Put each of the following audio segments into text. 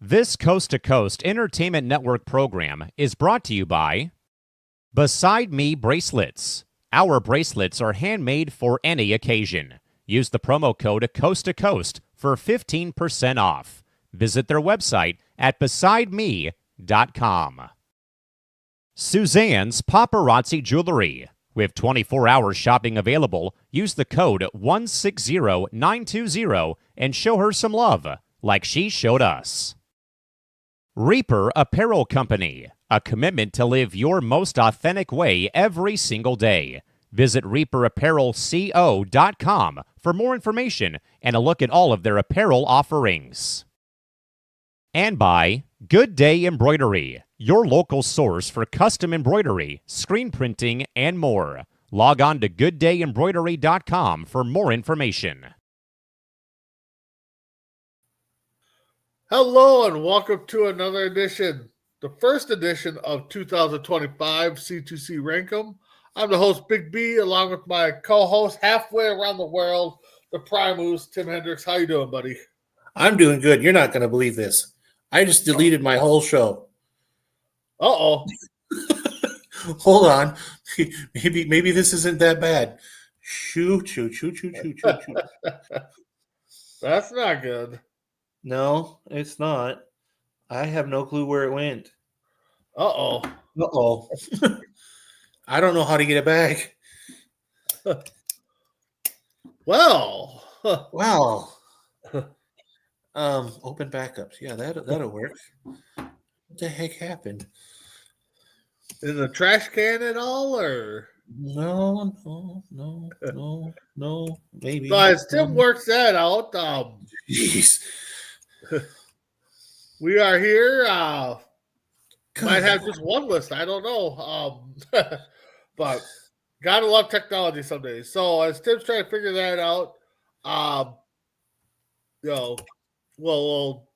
This Coast to Coast Entertainment Network program is brought to you by Beside Me Bracelets. Our bracelets are handmade for any occasion. Use the promo code Coast to Coast for 15% off. Visit their website at besideme.com. Suzanne's Paparazzi Jewelry. With 24-hour shopping available, use the code 160920 and show her some love, like she showed us. Reaper Apparel Company, a commitment to live your most authentic way every single day. Visit reaperapparelco.com for more information and a look at all of their apparel offerings. And by Good Day Embroidery, your local source for custom embroidery, screen printing, and more. Log on to gooddayembroidery.com for more information. Hello and welcome to another edition, the first edition of 2025 C2C Rankem. I'm the host, Big B, along with my co-host halfway around the world, the Primus, Tim Hendricks. How you doing, buddy? I'm doing good. You're not going to believe this. I just deleted my whole show. Uh-oh. Hold on. Maybe this isn't that bad. Shoot. That's not good. No, it's not. I have no clue where it went. Uh-oh. I don't know how to get it back. Well. Open backups. Yeah, that'll work. What the heck happened? In the trash can at all, or? No. Maybe. So as Tim works that out, Jeez. we are here. Might have just one list. I don't know. But gotta love technology some days. So as Tim's trying to figure that out, we'll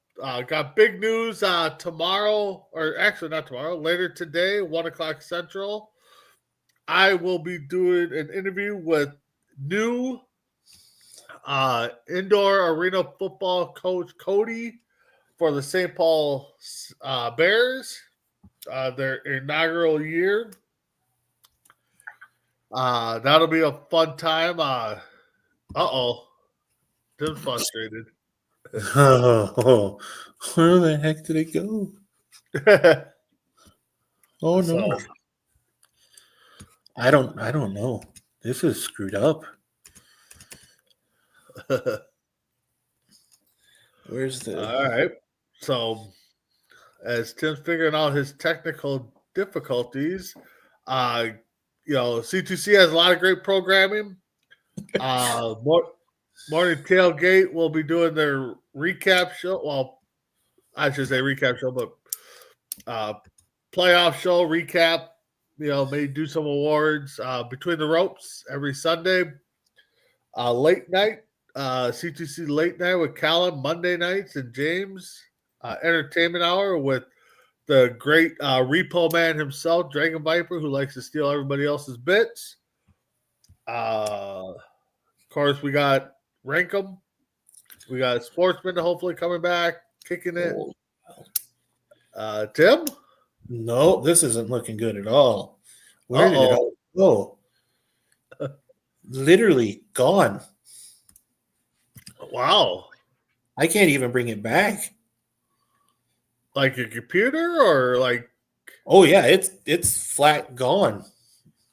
got big news tomorrow, or actually not tomorrow, later today, 1:00 Central. I will be doing an interview with new indoor arena football coach Cody for the St. Paul Bears, their inaugural year. That'll be a fun time. Tim's frustrated. Oh, where the heck did it go? Oh no. I don't know. This is screwed up. Where's the All right. So as Tim's figuring out his technical difficulties, C2C has a lot of great programming. Morning Tailgate will be doing their recap show. Well, I should say recap show, but playoff show recap. Maybe do some awards between the ropes every Sunday. Late night, C2C late night with Callum. Monday nights and James. Entertainment hour with the great repo man himself, Dragon Viper, who likes to steal everybody else's bits. Of course, we got Rankem. We got Sportsman hopefully coming back, kicking it. Tim? No, this isn't looking good at all. Where did it all go? Literally gone. Wow. I can't even bring it back. Like your computer or like? Oh yeah, it's flat gone.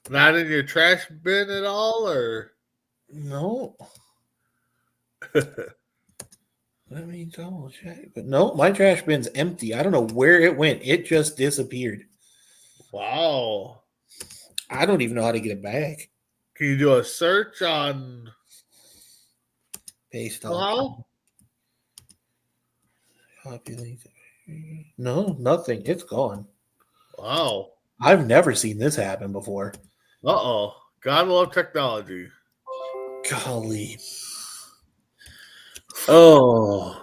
Not in your trash bin at all, or? No. Let me double check. But no, my trash bin's empty. I don't know where it went. It just disappeared. Wow. I don't even know how to get it back. Can you do a search on Based on population? No, nothing. It's gone. Wow. I've never seen this happen before. Uh-oh. Gotta love technology. Golly. Oh.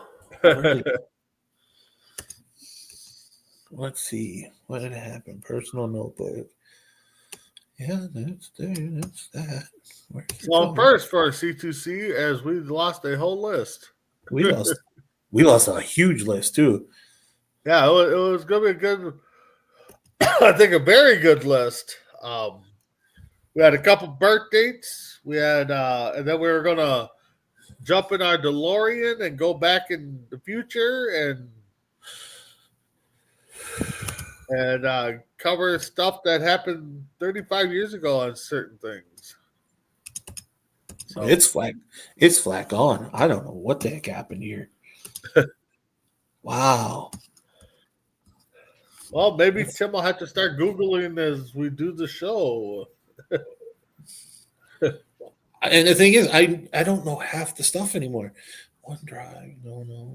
Let's see. What did happen? Personal notebook. Yeah, that's there. That's that. Well, first for C2C, as we lost a whole list. We lost a huge list too. Yeah, it was going to be a good, I think, a very good list. We had a couple birth dates. We had, and then we were going to jump in our DeLorean and go back in the future and cover stuff that happened 35 years ago on certain things. So It's flat. It's flat gone. I don't know what the heck happened here. Wow. well, maybe Tim will have to start Googling as we do the show. And the thing is, I don't know half the stuff anymore. OneDrive,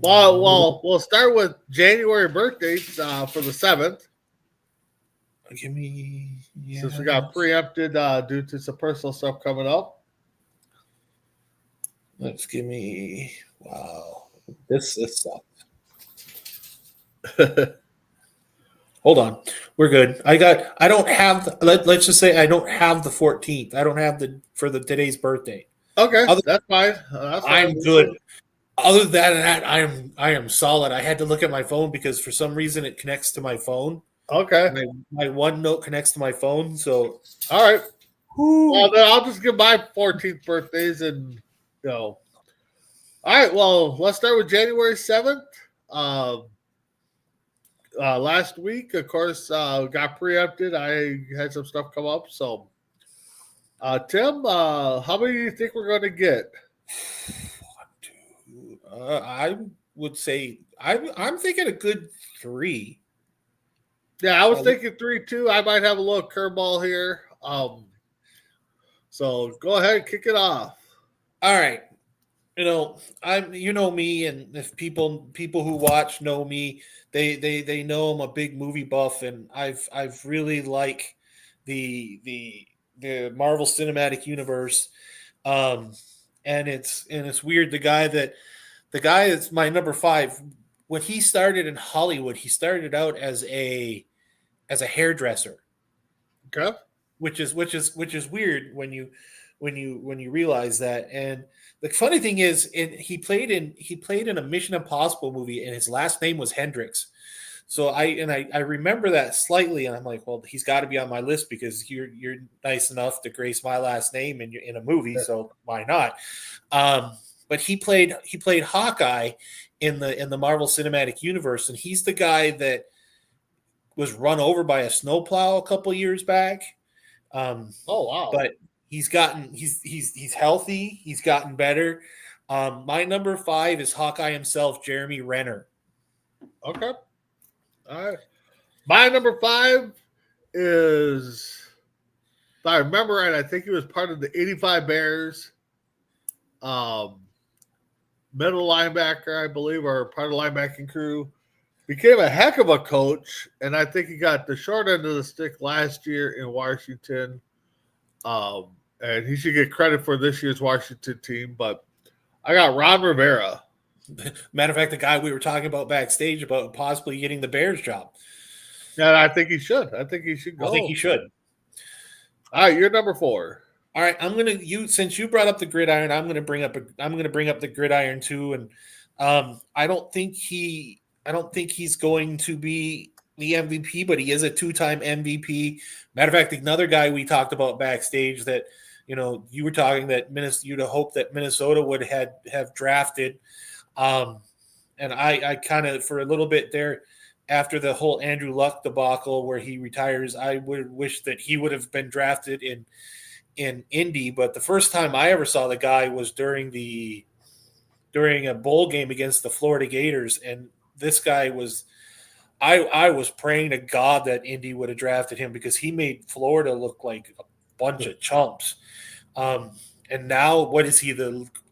Well, we'll start with January birthdays for the 7th, Give me, yeah. since we got preempted due to some personal stuff coming up. Let's give me. Wow, this sucks. Hold on, we're good. I don't have. Let's just say I don't have the 14th. I don't have for today's birthday. Okay, Other- that's fine. That's I'm fine. good. Other than that, I am solid. I had to look at my phone because for some reason it connects to my phone. Okay, My OneNote connects to my phone, so all right. Well, then I'll just give my 14th birthdays and go. All right. Well, let's start with January 7th. Last week, of course, got preempted. I had some stuff come up. So, Tim, how many do you think we're going to get? I would say I'm thinking a good 3. Yeah, I was thinking 3 too. I might have a little curveball here. So go ahead and kick it off. All right. You know me, and if people who watch know me, they know I'm a big movie buff, and I've really like the Marvel Cinematic Universe. And it's weird, the guy that's my number 5, when he started in Hollywood, he started out as a hairdresser. Okay. Which is weird when you realize that. And the funny thing is, he played in a Mission Impossible movie, and his last name was Hendricks. So I remember that slightly, and I'm like, well, he's got to be on my list because you're nice enough to grace my last name in a movie, so why not? But he played Hawkeye in the Marvel Cinematic Universe, and he's the guy that was run over by a snowplow a couple years back. Oh wow! But he's healthy. He's gotten better. My number 5 is Hawkeye himself, Jeremy Renner. Okay. All right. My number 5 is, if I remember right, I think he was part of the 85 Bears. Middle linebacker, I believe, or part of the linebacking crew. Became a heck of a coach, and I think he got the short end of the stick last year in Washington. And he should get credit for this year's Washington team. But I got Ron Rivera. Matter of fact, the guy we were talking about backstage about possibly getting the Bears job. And I think he should. I think he should go. I think he should. All right, you're number 4. All right, since you brought up the gridiron, I'm gonna bring up the gridiron too. And I don't think he's going to be the MVP, but he is a 2-time MVP. Matter of fact, another guy we talked about backstage that you were talking that you'd hope that Minnesota would have drafted. And I kind of, for a little bit there, after the whole Andrew Luck debacle where he retires, I would wish that he would have been drafted in Indy. But the first time I ever saw the guy was during a bowl game against the Florida Gators, and this guy was. I was praying to God that Indy would have drafted him because he made Florida look like a bunch of chumps. And now what is he?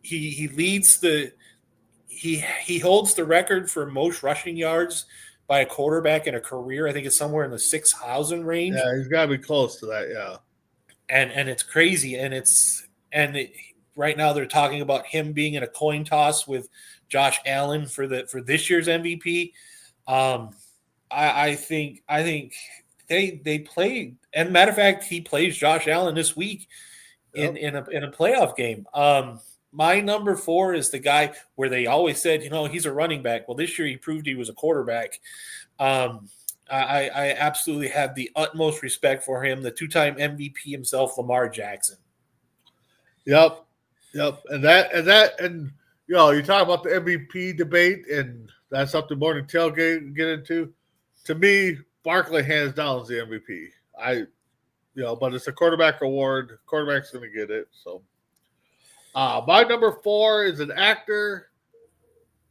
He leads he holds the record for most rushing yards by a quarterback in a career. I think it's somewhere in the 6,000 range. Yeah, he's got to be close to that. Yeah, and it's crazy, right now they're talking about him being in a coin toss with Josh Allen for this year's MVP. I think they played, and matter of fact, he plays Josh Allen this week in a playoff game. My number 4 is the guy where they always said, he's a running back. Well, this year he proved he was a quarterback. I absolutely have the utmost respect for him. The 2-time MVP himself, Lamar Jackson. Yep. And you talk about the MVP debate, and that's something more than tailgate get into. To me, Barkley hands down is the MVP. But it's a quarterback award. Quarterback's going to get it. So, my number 4 is an actor.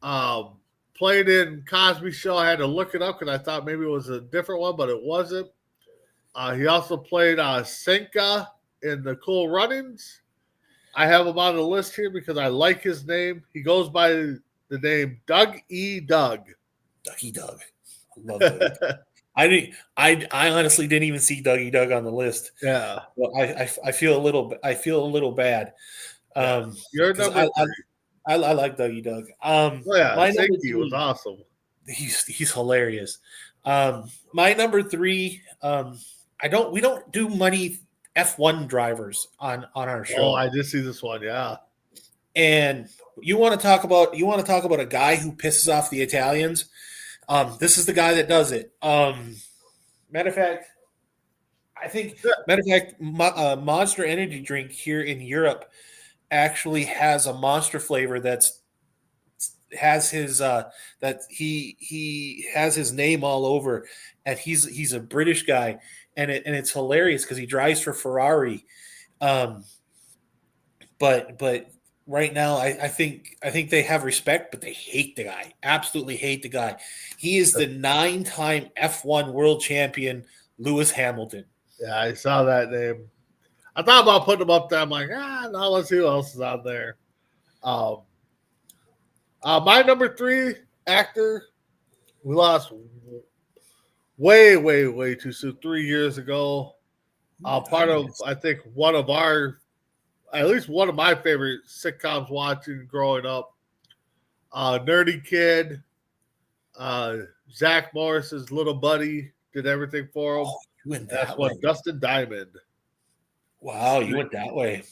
Um, Played in Cosby Show. I had to look it up because I thought maybe it was a different one, but it wasn't. He also played Senka in the Cool Runnings. I have him on the list here because I like his name. He goes by the name Doug E. Doug. Dougie Doug. I love Dougie. I honestly didn't even see Dougie Doug on the list. Yeah. Well, I feel a little bad. You're number 3. I like Dougie Doug. My number 3 was awesome. He's hilarious. My number 3. We don't do money F1 drivers on our show. Oh, I did see this one. Yeah. And you want to talk about a guy who pisses off the Italians? This is the guy that does it. Matter of fact, Monster Energy drink here in Europe actually has a Monster flavor that has his he has his name all over, and he's a British guy, and it's hilarious because he drives for Ferrari. But right now, I think they have respect, but they hate the guy. Absolutely hate the guy. He is the 9-time F1 world champion, Lewis Hamilton. Yeah, I saw that name. I thought about putting him up there. I'm like, no, let's see who else is on there. My number 3 actor, we lost way, way, way too soon. 3 years ago. Part of, I think, at least one of my favorite sitcoms watching growing up. Nerdy Kid. Zach Morris's little buddy did everything for him. Oh, you went that one, Dustin Diamond. Wow, you went that way.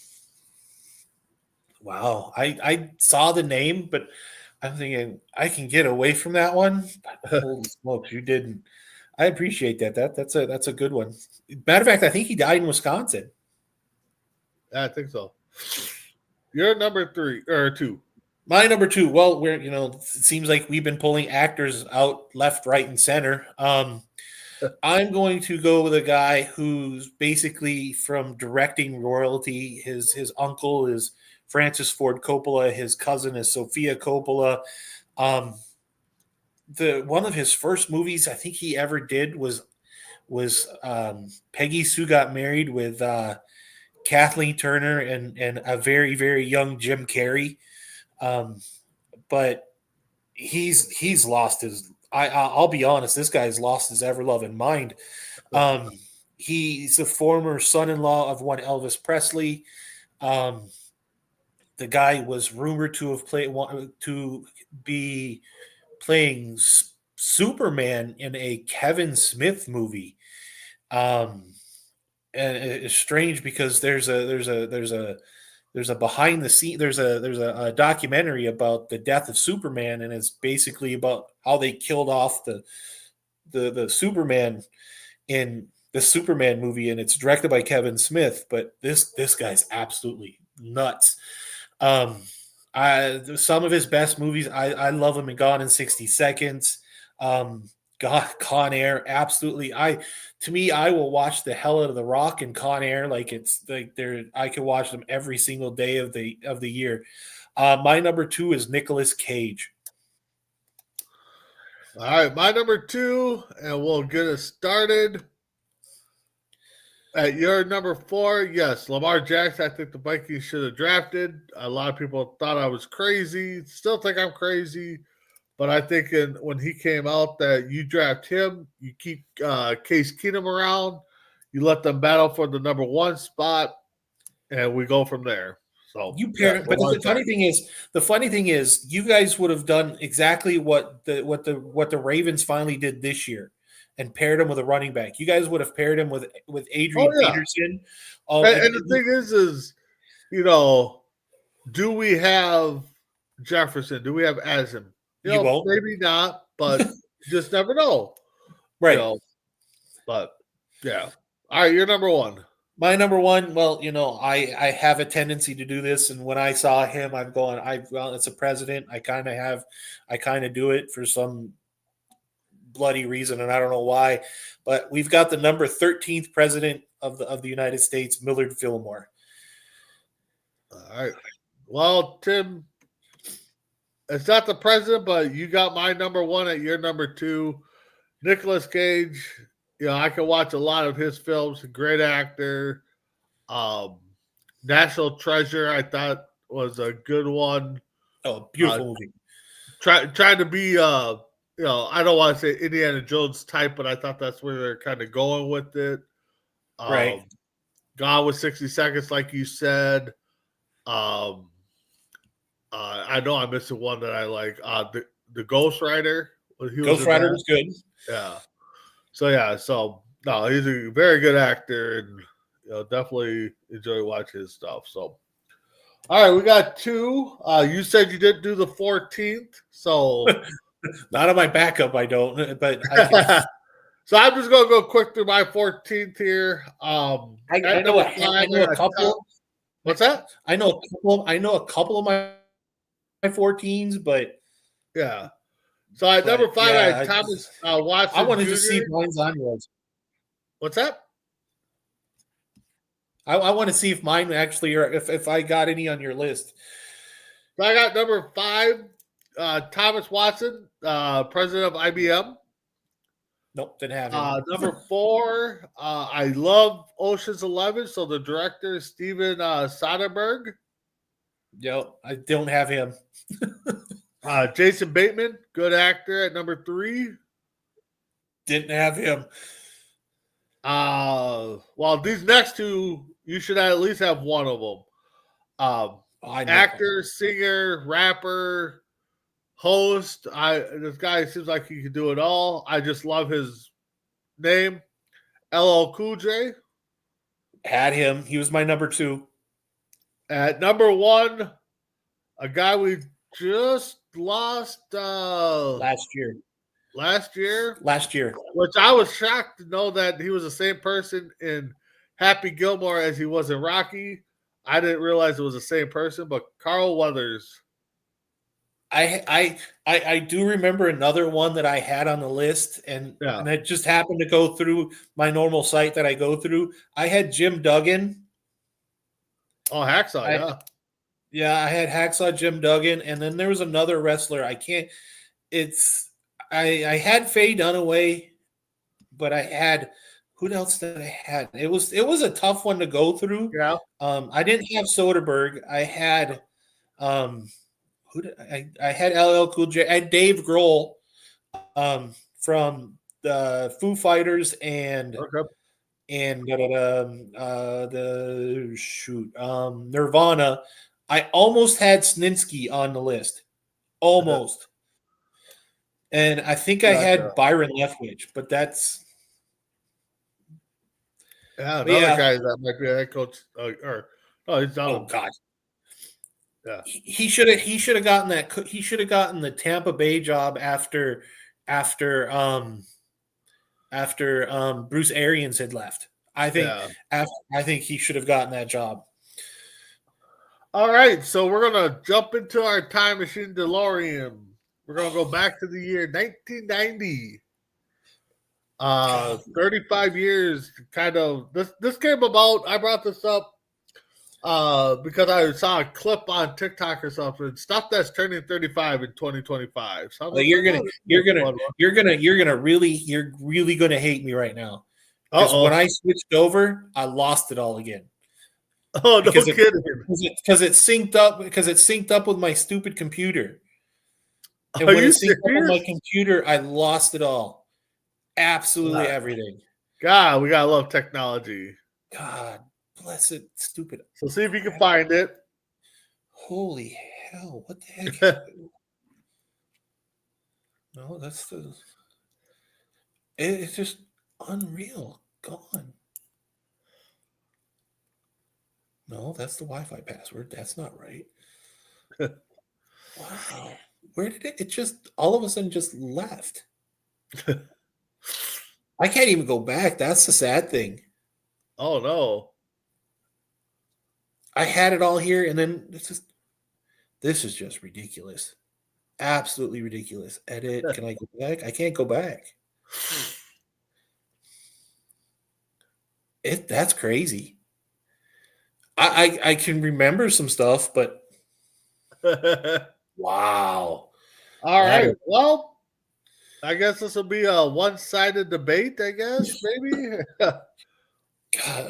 Wow, I saw the name, but I'm thinking I can get away from that one. But holy smokes, you didn't. I appreciate that. That's a good one. Matter of fact, I think he died in Wisconsin. Yeah, I think so. You're number 3 or 2. My number 2. Well, it seems like we've been pulling actors out left, right, and center. I'm going to go with a guy who's basically from directing royalty. His uncle is Francis Ford Coppola. His cousin is Sofia Coppola. One of his first movies I think he ever did was Peggy Sue Got Married with Kathleen Turner and a very, very young Jim Carrey. But he's lost his. I'll be honest. This guy's lost his ever-loving mind. He's a former son-in-law of one Elvis Presley. The guy was rumored to be playing Superman in a Kevin Smith movie. And it's strange because there's a behind the scene there's a documentary about the death of Superman, and it's basically about how they killed off the Superman in the Superman movie, and it's directed by Kevin Smith. But this guy's absolutely nuts. Some of his best movies, I love him in Gone in 60 Seconds. Con Air, absolutely. I will watch the hell out of The Rock and Con Air like it's like I could watch them every single day of the year. My number 2 is Nicolas Cage. All right, my number 2, and we'll get us started. At your number 4, yes, Lamar Jackson. I think the Vikings should have drafted. A lot of people thought I was crazy. Still think I'm crazy. But I think when he came out that you draft him, you keep Case Keenum around, you let them battle for the number 1 spot, and we go from there. So you pair, but the funny thing is, you guys would have done exactly what the Ravens finally did this year, and paired him with a running back. You guys would have paired him with Adrian Peterson. And the thing is, do we have Jefferson? Do we have Azim? Maybe not, but just never know. Right. But yeah. All right, you're number one. My number one, well, I have a tendency to do this, and when I saw him, I'm going, it's a president. I kind of do it for some bloody reason, and I don't know why, but we've got the number 13th president of the United States, Millard Fillmore. All right. Well, Tim, it's not the president, but you got my number one at your number two. Nicolas Cage. I can watch a lot of his films. Great actor. National Treasure, I thought was a good one. Oh, beautiful movie. Trying to be, I don't want to say Indiana Jones type, but I thought that's where they're kind of going with it. Right. Gone with 60 Seconds, like you said. I know I'm missing one that I like. The Ghost Rider. Ghost Rider was good. Yeah. So no, he's a very good actor, and definitely enjoy watching his stuff. So, all right, we got two. You said you didn't do the 14th, so not on my backup. I don't, but I can. So I'm just gonna go quick through my 14th here. I know a couple. What's that? I know a couple of my 14s, but yeah. So at number 5, I had Thomas Watson. I wanted Jr. to see if mine's on yours. What's that? I want to see if mine actually, or if I got any on your list. So I got number 5, Thomas Watson, president of IBM. Nope, didn't have him. Number 4, I love Ocean's 11. So the director Steven Soderbergh. Yep, I don't have him. Jason Bateman, good actor at number 3. Didn't have him. Well, these next two, you should at least have one of them. Actor, singer, rapper, host. This guy seems like he can do it all. I just love his name. LL Cool J. Had him. He was my number 2. At number 1, a guy we just lost last year. Which I was shocked to know that he was the same person in Happy Gilmore as he was in Rocky. I didn't realize it was the same person, but Carl Weathers. I do remember another one that I had on the list, and I just happened to go through my normal site that I go through. I had Jim Duggan. Oh, Hacksaw, yeah, I had Hacksaw Jim Duggan, and then there was another wrestler. I had Faye Dunaway, but I had who else did I had? It was a tough one to go through. Yeah. I didn't have Soderbergh. I had I had LL Cool J. I had Dave Grohl from the Foo Fighters and Nirvana. I almost had Sninsky on the list. Almost. And I think I had Byron Leftwich, but that's another guy that might be a head coach he's not. Oh God. Yeah. He should have gotten that. He should have gotten the Tampa Bay job after Bruce Arians had left. I think he should have gotten that job. All right, so we're gonna jump into our time machine DeLorean. We're gonna go back to the year 1990. 35 years. Kind of. This came about. I brought this up because I saw a clip on TikTok or something. Stuff that's turning 35 in 2025. So you're really gonna hate me right now. Because when I switched over, I lost it all again. Oh, no kidding! Because it synced up with my stupid computer. And when it synced up with my computer, I lost it all. Absolutely everything. God, we gotta love technology. God bless it, stupid. So see if you can find it. Holy hell! What the heck? No, that's the. It's just unreal. Gone. No, that's the Wi-Fi password. That's not right. Wow. Where did it just all of a sudden just left? I can't even go back. That's the sad thing. Oh no. I had it all here, and then this is just ridiculous. Absolutely ridiculous. Edit. Can I go back? I can't go back. That's crazy. I can remember some stuff, but wow. All That right. is- Well, I guess this will be a one-sided debate, I guess, maybe. God,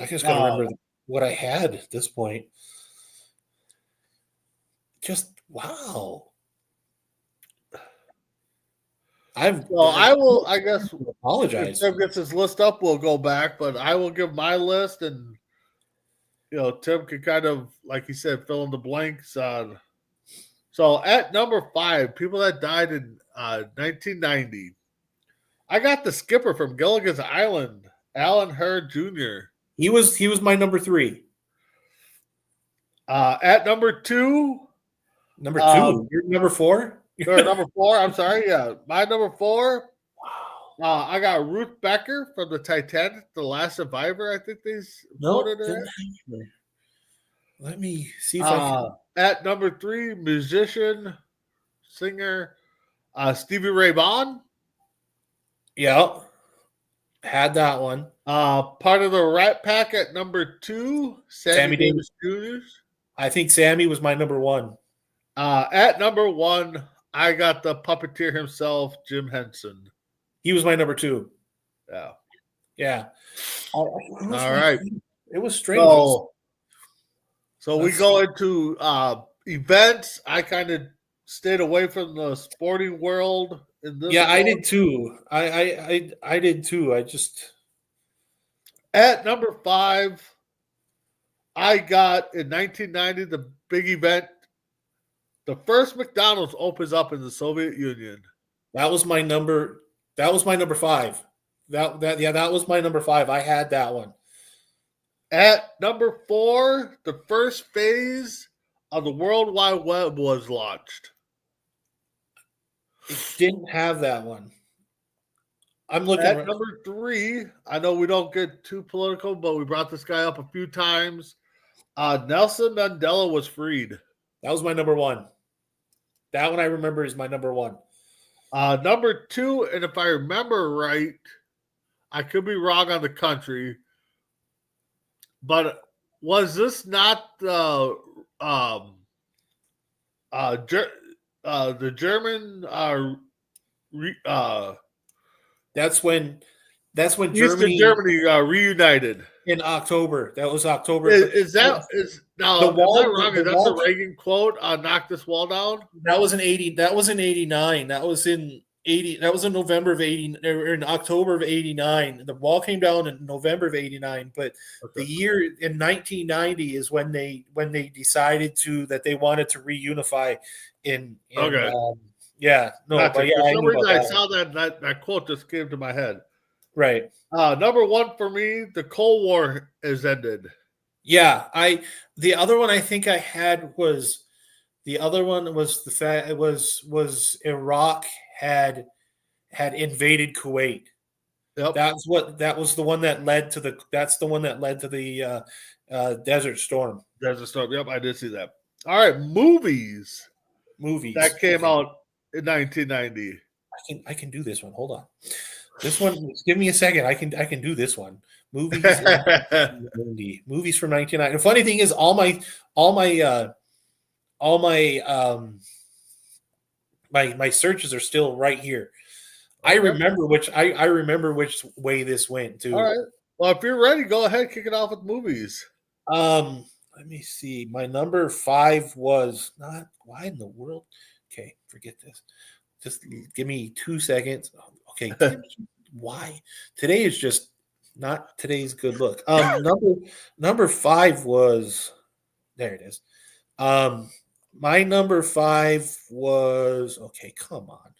I just got to remember what I had at this point. Just wow. Well, I will, I guess, apologize. if Tim gets his list up, we'll go back, but I will give my list, and Tim can kind of, like he said, fill in the blanks on. So at number 5, people that died in 1990, I got the skipper from Gilligan's Island, Alan Hurd Jr. He was my number 3. At number 2, Number 2, you're number 4. or number 4. I'm sorry, yeah, my number 4. Wow. I got Ruth Becker from the Titanic, The Last Survivor. I think they voted her. Let me see if I can. At number 3, musician, singer, Stevie Ray Vaughan. Yeah, had that one. Part of the Rat Pack at number 2, Sammy Davis Jr. I think Sammy was my number 1. At number 1, I got the puppeteer himself, Jim Henson. He was my number 2. Yeah. All right. It was strange. So we go into events. I kind of stayed away from the sporting world. I did too. I did too. I just at number 5, I got in 1990 the big event. The first McDonald's opens up in the Soviet Union. That was my number 5. That was my number 5. I had that one. At number 4, the first phase of the World Wide Web was launched. It didn't have that one. I'm looking at number 3. I know we don't get too political, but we brought this guy up a few times. Nelson Mandela was freed. That was my number 1. That one I remember is my number 1. Number 2, and if I remember right, I could be wrong on the country, but was this not the German? That's when Germany reunited in October. That was October. Is that the Reagan quote? Knock this wall down. That was in 80. That was in 89. That was in 80. That was in November of 80. Or in October of 89. The wall came down in November of 89. But the year in 1990 is when they decided that they wanted to reunify. Yeah, no, gotcha. But yeah, I saw that quote just came to my head. Right. Number 1 for me, the Cold War is ended. Yeah, the other one I think I had was the fact it was Iraq had invaded Kuwait. Yep. That was the one that led to the Desert Storm. Desert Storm. Yep, I did see that. All right, movies that came out in 1990. I can do this one. Hold on. This one, give me a second. I can do this one. Movies movies from 1990. The funny thing is all my searches are still right here. Okay. I remember which way this went too. All right. Well, if you're ready, go ahead, kick it off with movies. Let me see. My number 5 was not. Why in the world? Okay, forget this. Just give me 2 seconds. Okay, why? Today is just not today's good look. Number 5 was there. It is. My number 5 was okay. Come on,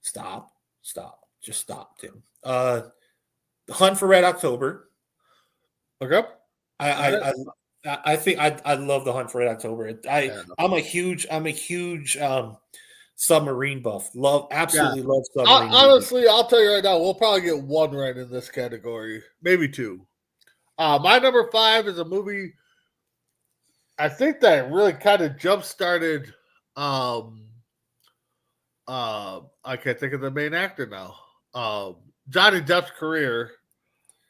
stop, just stop, Tim. The Hunt for Red October. Okay. I think I love The Hunt for Red October. I'm a huge submarine buff. Absolutely love I, submarine. honestly, I'll tell you right now, we'll probably get one right in this category, maybe two. My number 5 is a movie I think that really kind of jump started. I can't think of the main actor now. Johnny Depp's career.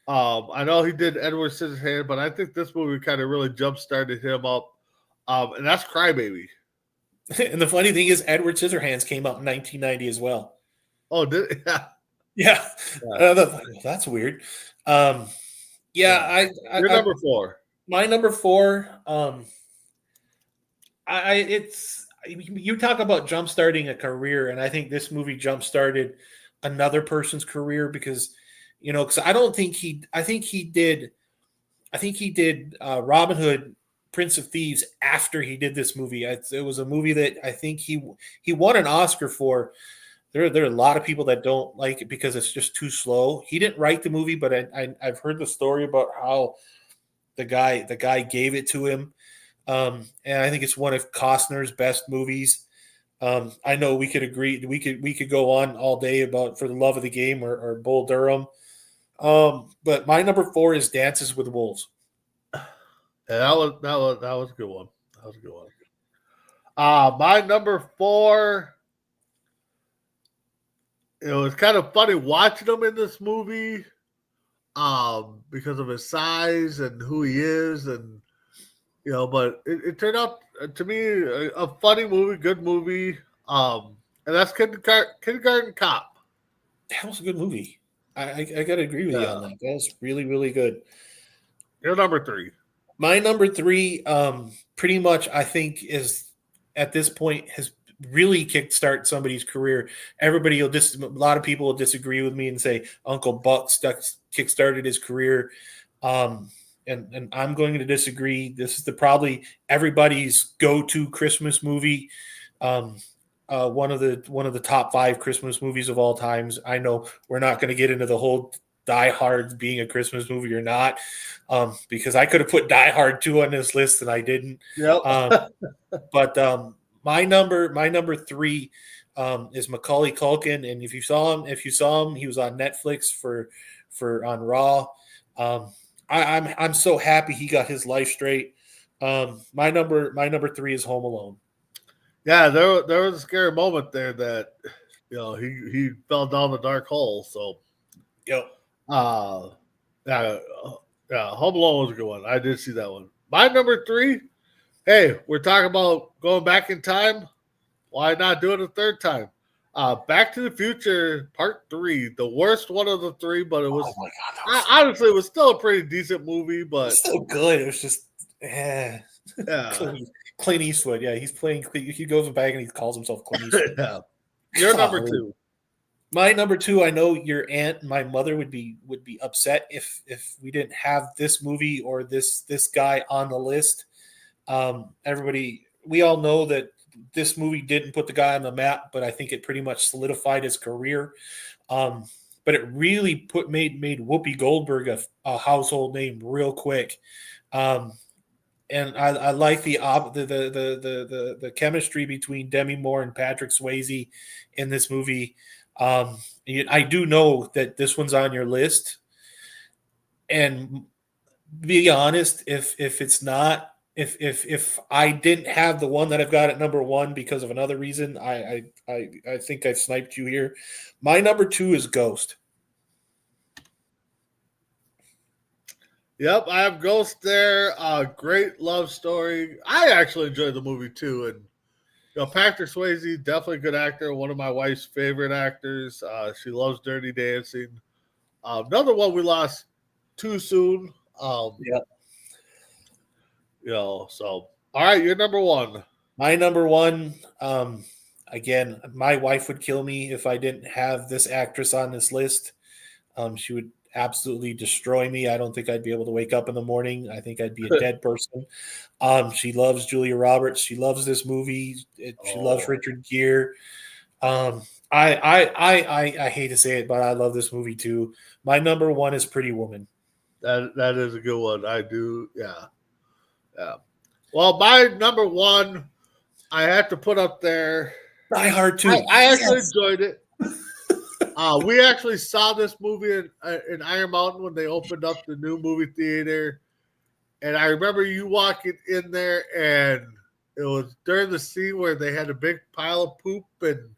I know he did Edward Scissorhands, but I think this movie kind of really jump started him up. And that's Crybaby. And the funny thing is, Edward Scissorhands came out in 1990 as well. Oh, did yeah. Yeah, that's weird. You're number 4. My number 4. It's you talk about jump starting a career, and I think this movie jump started another person's career because, because I think he did Robin Hood, Prince of Thieves after he did this movie. It was a movie that I think he won an Oscar for. There are a lot of people that don't like it because it's just too slow. He didn't write the movie, but I've heard the story about how the guy gave it to him. And I think it's one of Costner's best movies. I know we could agree. We could go on all day about For the Love of the Game or Bull Durham. But my number 4 is Dances with Wolves. Yeah, that was a good one. That was a good one. My number 4. It was kind of funny watching him in this movie, because of his size and who he is, and but it turned out to me a funny movie, good movie. And that's Kindergarten Cop. That was a good movie. I gotta agree with you on that. That was really, really good. Your number 3. My number 3, pretty much I think is at this point has really kickstart somebody's career. A lot of people will disagree with me and say Uncle Buck kickstarted his career. And I'm going to disagree. This is probably everybody's go-to Christmas movie. One of the top 5 Christmas movies of all times. I know we're not going to get into the whole Die Hard being a Christmas movie or not, because I could have put Die Hard 2 on this list and I didn't. Yep. But my number 3 is Macaulay Culkin, and if you saw him, he was on Netflix for on Raw. I'm so happy he got his life straight. My number 3 is Home Alone. Yeah, there was a scary moment there that he fell down the dark hole. So, yep. Home Alone was a good one. I did see that one. My number 3. Hey, we're talking about going back in time. Why not do it a third time? Back to the Future Part 3, the worst one of the 3, but it was. Oh my God, honestly, it was still a pretty decent movie, but still good. It was just, yeah. Clint Eastwood. Yeah, he's playing. He goes back and he calls himself Clint Eastwood. Yeah. Your number 2. My number 2. I know your aunt, my mother would be upset if we didn't have this movie or this guy on the list. We all know that this movie didn't put the guy on the map, but I think it pretty much solidified his career. But it really made Whoopi Goldberg a household name real quick. And I like the chemistry between Demi Moore and Patrick Swayze in this movie. I do know that this one's on your list, and be honest, if it's not, if I didn't have the one that I've got at number 1 because of another reason, I think I've sniped you here. My number 2 is Ghost. Yep, I have Ghost there. Great love story. I actually enjoyed the movie too, and Patrick Swayze, definitely a good actor. One of my wife's favorite actors. She loves Dirty Dancing. Another one we lost too soon. Yeah. So all right, you're number 1. My number 1. Again, my wife would kill me if I didn't have this actress on this list. She would absolutely destroy me. I don't think I'd be able to wake up in the morning. I think I'd be a dead person. She loves Julia Roberts. She loves this movie. She loves Richard Gere. I hate to say it, but I love this movie too. My number 1 is Pretty Woman. That is a good one. I do. Yeah. Well, my number 1, I have to put up there. Die Hard 2. I actually enjoyed it. We actually saw this movie in Iron Mountain when they opened up the new movie theater. And I remember you walking in there, and it was during the scene where they had a big pile of poop, and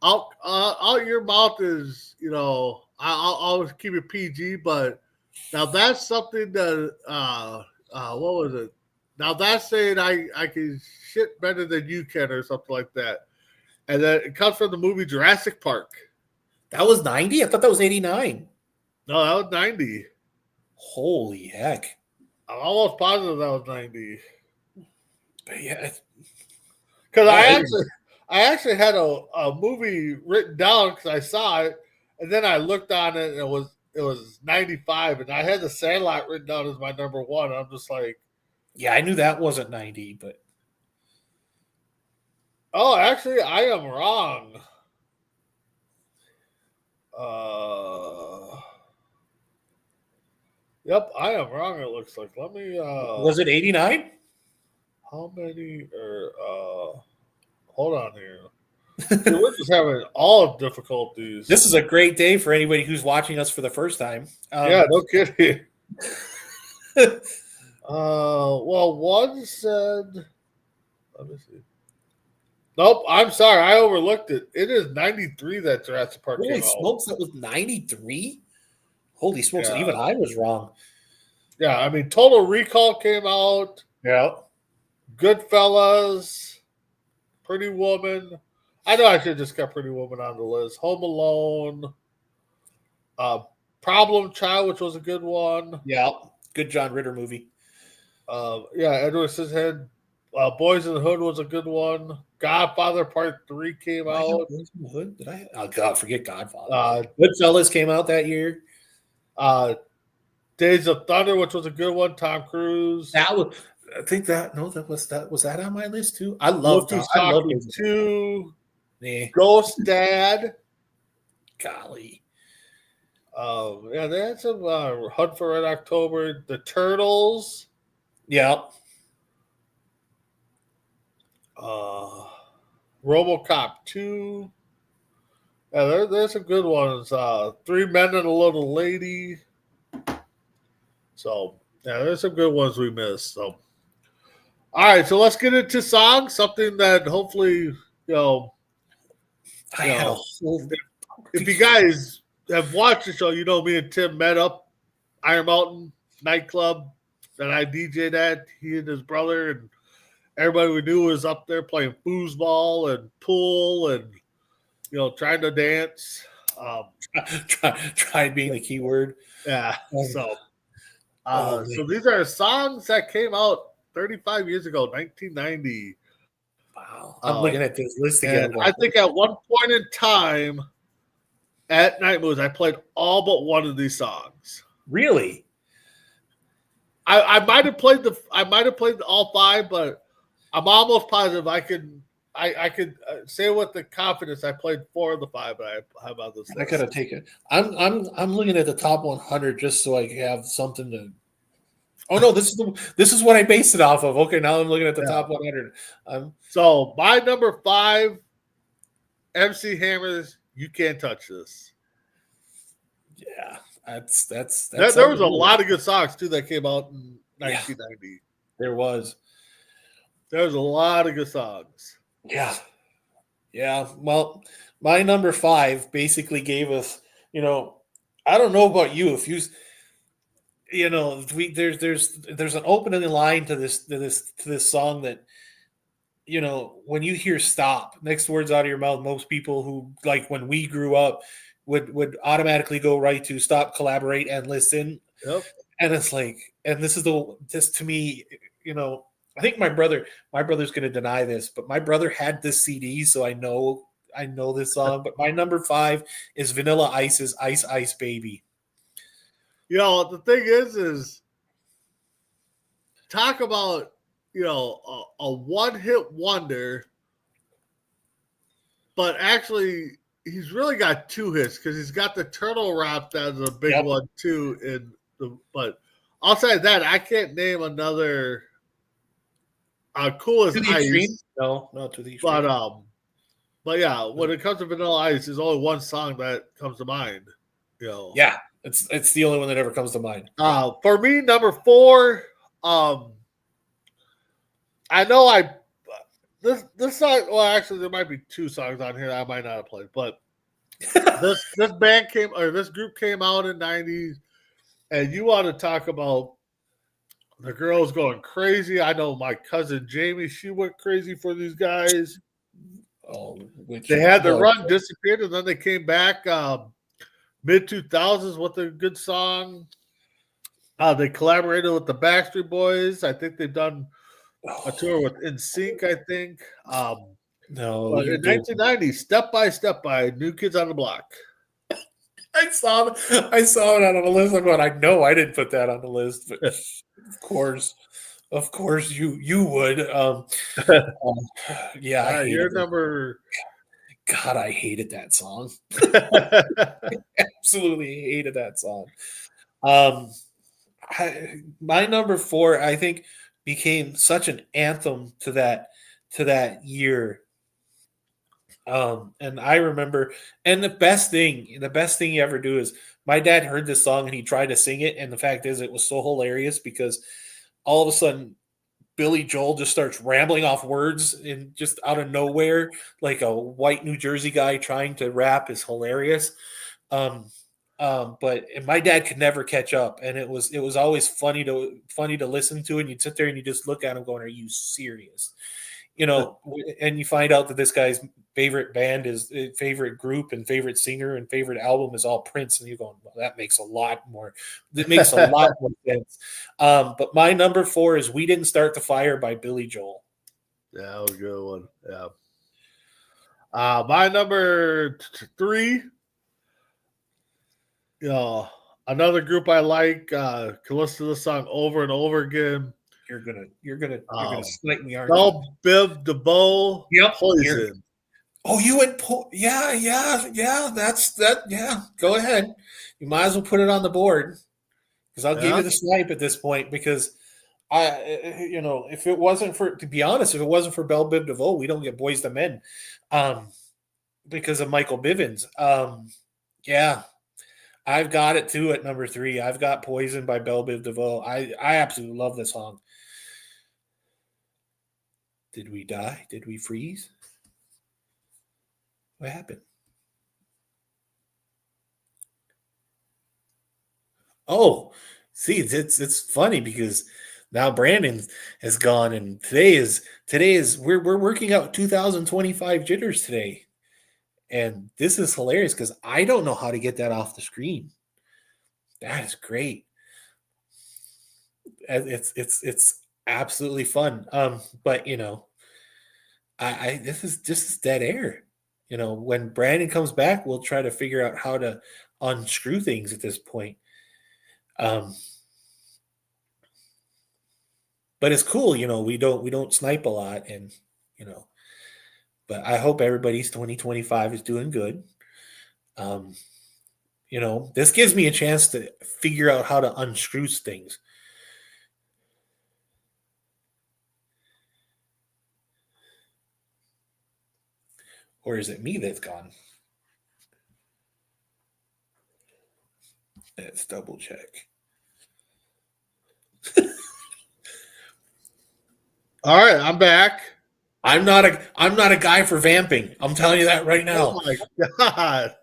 out your mouth is, I'll always keep it PG, but now that's something that, what was it? Now that's saying I can shit better than you can or something like that. And then it comes from the movie Jurassic Park. That was 90? I thought that was 89. No, that was 90. Holy heck. I'm almost positive that was 90. But yeah. Because I actually had a movie written down because I saw it, and then I looked on it and it was 95, and I had The Sandlot written down as my number one. I'm just like, yeah, I knew that wasn't 90, but oh, actually, I am wrong. Yep, I am wrong. It looks like. Let me. Was it 89? How many? Hold on here. We're just having all difficulties. This is a great day for anybody who's watching us for the first time. Yeah, no kidding. Well, one said. Let me see. Nope, I'm sorry, I overlooked it. It is 93 that Jurassic Park Holy came smokes, that was 93? Holy smokes, Yeah. even I was wrong. Yeah, I mean, Total Recall came out. Yeah. Goodfellas, Pretty Woman. I know I should have just got Pretty Woman on the list. Home Alone, Problem Child, which was a good one. Yeah, good John Ritter movie. Yeah, Edward Scissorhands. Boys in the Hood was a good one. Godfather Part 3 came out. Boys in the Hood? Did I? Oh, God, forget Godfather. Goodfellas came out that year. Days of Thunder, which was a good one. Tom Cruise. That was, I think that was that on my list too. I love Loki's I love Talking those. 2. Yeah. Ghost Dad. Golly. Yeah, they had some Hunt for Red October. The Turtles. Yeah. RoboCop 2. Yeah, there's some good ones. Three Men and a Little Lady. So, yeah, there's some good ones we missed. So, all right, so let's get into songs. Something that hopefully, I had a whole. if you guys have watched the show, me and Tim met up Iron Mountain nightclub that I DJ'd at. He and his brother and everybody we knew was up there playing foosball and pool and trying to dance. Try being the key word. Yeah. So these are songs that came out 35 years ago, 1990. Wow. I'm looking at this list again. I think at one point in time at Night Moves, I played all but one of these songs. Really? I might have played all five, but I'm almost positive I could say with the confidence I played four of the five. But I have on this list. I gotta take it. I'm looking at the top 100 just so I have something to. Oh no, this is what I based it off of. Okay, now I'm looking at the top 100. So my number 5, MC Hammer's "You Can't Touch This." Yeah, that's. There was a lot of good songs too that came out in 1990. There was a lot of good songs. Yeah. Well, my number 5 basically gave us. I don't know about you. If you. There's an opening line to this song that, when you hear "stop," next words out of your mouth, most people who like when we grew up would automatically go right to "stop, collaborate, and listen." Yep. And it's like, and this to me, I think my brother's going to deny this, but my brother had this CD, so I know this song. But my number 5 is Vanilla Ice's "Ice Ice Baby." The thing is talk about, a one-hit wonder, but actually he's really got 2 hits because he's got the Turtle Rap that's a big one too. But outside that, I can't name another. Cool as Ice. No, to the extreme. But But yeah, when it comes to Vanilla Ice, there's only one song that comes to mind. You know. Yeah, it's the only one that ever comes to mind. For me, number 4. I know this song. Well, actually, there might be 2 songs on here that I might not have played, but this group came out in '90s, and you want to talk about the girls going crazy. I know my cousin Jamie, she went crazy for these guys. Oh, They had the run, disappeared, and then they came back mid 2000s with a good song. They collaborated with the Backstreet Boys. I think they've done a tour with NSYNC, I think. No, But in 1990, Step by Step by New Kids on the Block. I saw it on the list. I'm going, I know I didn't put that on the list, but of course you would. Yeah, I hated Your it. number. God, I hated that song. Absolutely hated that song. My number 4, I think, became such an anthem to that year. And I remember, and the best thing you ever do is my dad heard this song and he tried to sing it, and the fact is it was so hilarious because all of a sudden Billy Joel just starts rambling off words and just out of nowhere, like a white New Jersey guy trying to rap is hilarious. But my dad could never catch up, and it was always funny to listen to, and you'd sit there and you just look at him going, "Are you serious?" You know, and you find out that this guy's favorite band is favorite group and favorite singer and favorite album is all Prince, and you're going, "Well, that makes a lot more sense." But my number 4 is "We Didn't Start the Fire" by Billy Joel. Yeah, that was a good one. Yeah. My number 3. Another group I like. Can listen to the song over and over again. You're gonna snipe me, aren't Bell Biv DeVoe. Yep. Poison. Oh, you went yeah. That's that. Yeah, go ahead. You might as well put it on the board because I'll give you the snipe at this point because if it wasn't for, to be honest, if it wasn't for Bell Biv DeVoe, we don't get Boys to Men, because of Michael Bivins. Yeah. I've got it too at number 3. I've got Poison by Bell Biv DeVoe. I absolutely love this song. Did we die? Did we freeze? What happened? Oh, see, it's funny because now Brandon has gone, and today is we're working out 2025 jitters today. And this is hilarious because I don't know how to get that off the screen. That is great. It's absolutely fun. But this is just dead air. When Brandon comes back, we'll try to figure out how to unscrew things at this point. But it's cool, we don't snipe a lot, and but I hope everybody's 2025 is doing good. This gives me a chance to figure out how to unscrew things. Or is it me that's gone? Let's double check. All right, I'm back. I'm not a guy for vamping. I'm telling you that right now. Oh my God.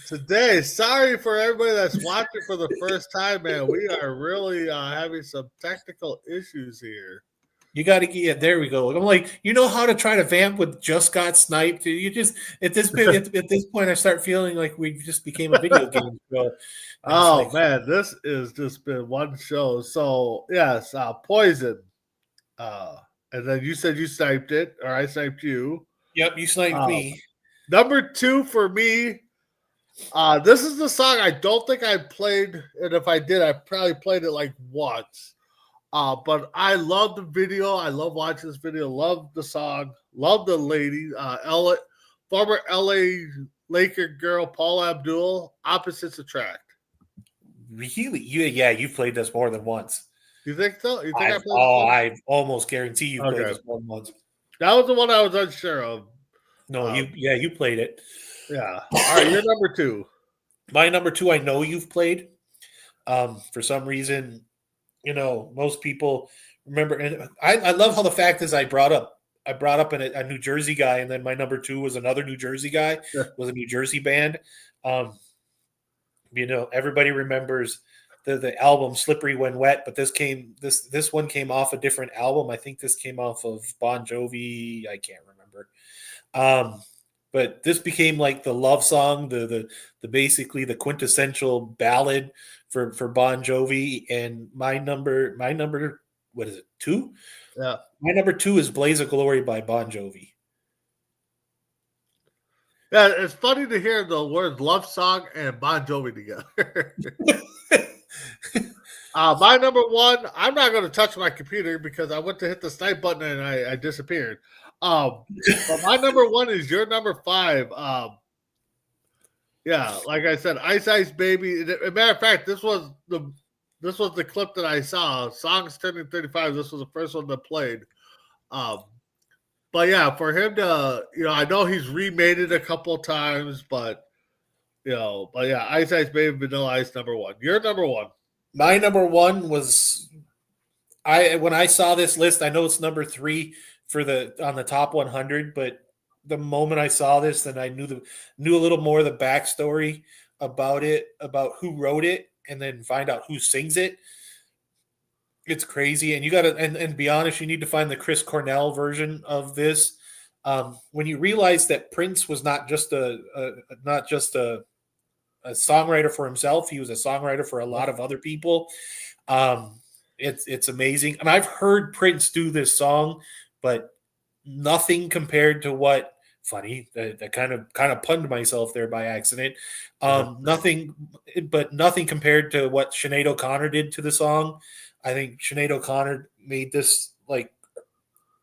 Today, sorry for everybody that's watching for the first time, man. We are really having some technical issues here. You got to get there. We go. I'm like, how to try to vamp with just got sniped. You just at this point, I start feeling like we just became a video game show. Oh man, this has just been one show. So yes, Poison. And then you said you sniped it, or I sniped you. Yep, you sniped me. Number 2 for me. This is the song I don't think I played, and if I did, I probably played it like once. But I love the video. I love watching this video. Love the song. Love the lady. Former LA Laker girl Paula Abdul. Opposites Attract. Really? You've played this more than once. You think so? You think I almost guarantee you played this more than once. That was the one I was unsure of. No, you played it. Yeah. All right, you're number 2. My number 2, I know you've played. For some reason, most people remember, and I love how the fact is I brought up a New Jersey guy, and then my number 2 was another New Jersey guy, was a New Jersey band. Everybody remembers the album Slippery When Wet, but this one came off a different album. I think this came off of Bon Jovi. I can't remember. But this became like the love song, the basically the quintessential ballad for Bon Jovi. And my number, what is it, 2? Yeah. My number 2 is Blaze of Glory by Bon Jovi. Yeah, it's funny to hear the words love song and Bon Jovi together. My number 1, I'm not going to touch my computer because I went to hit the snipe button and I disappeared. But my number 1 is your number 5. Yeah, like I said, Ice Ice Baby. As a matter of fact, this was the clip that I saw. Songs turning 35. This was the first one that played. But yeah, for him to, I know he's remade it a couple of times, but yeah, Ice Ice Baby, Vanilla Ice, number 1. Your number 1. My number 1 was when I saw this list. I know it's number 3 on the top 100, but the moment I saw this, then I knew a little more of the backstory about it, about who wrote it, and then find out who sings it. It's crazy, and you got to, and to be honest, you need to find the Chris Cornell version of this. When you realize that Prince was not just a songwriter for himself, he was a songwriter for a lot of other people. It's amazing, and I've heard Prince do this song, but nothing compared to what. Funny, I kind of punned myself there by accident. Nothing compared to what Sinead O'Connor did to the song. I think Sinead O'Connor made this, like,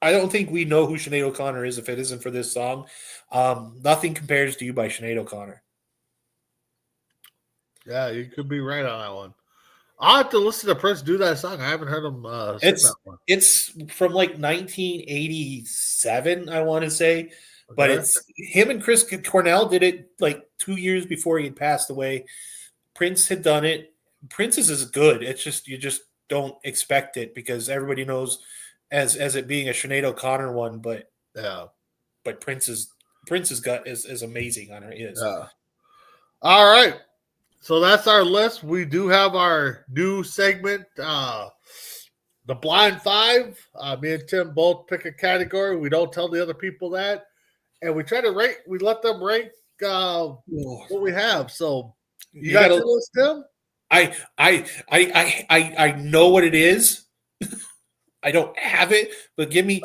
I don't think we know who Sinead O'Connor is if it isn't for this song. Nothing Compares to You by Sinead O'Connor. Yeah, you could be right on that one. I'll have to listen to Prince do that song. I haven't heard him sing that one. It's from like 1987, I want to say. But it's him and Chris Cornell did it like 2 years before he had passed away. Prince had done it. Prince's is good. It's just you just don't expect it because everybody knows as it being a Sinead O'Connor one, but yeah. But Prince's gut is amazing on her is. Yeah. All right. So that's our list. We do have our new segment, the Blind Five. Me and Tim both pick a category. We don't tell the other people that. And we try to rank. We let them rank what we have. So you got your list, Tim? I know what it is. I don't have it, but give me.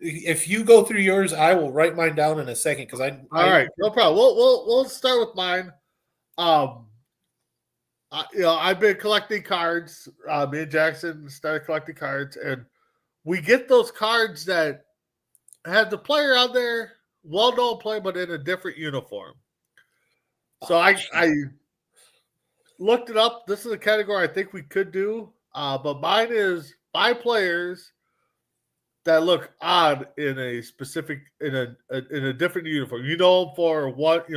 If you go through yours, I will write mine down in a second. All right, no problem. We'll start with mine. I've been collecting cards. Me and Jackson started collecting cards, and we get those cards that have the player on there. Well-known player, but in a different uniform. So I looked it up. This is a category I think we could do. But mine is 5 players that look odd in a specific in a different uniform. For what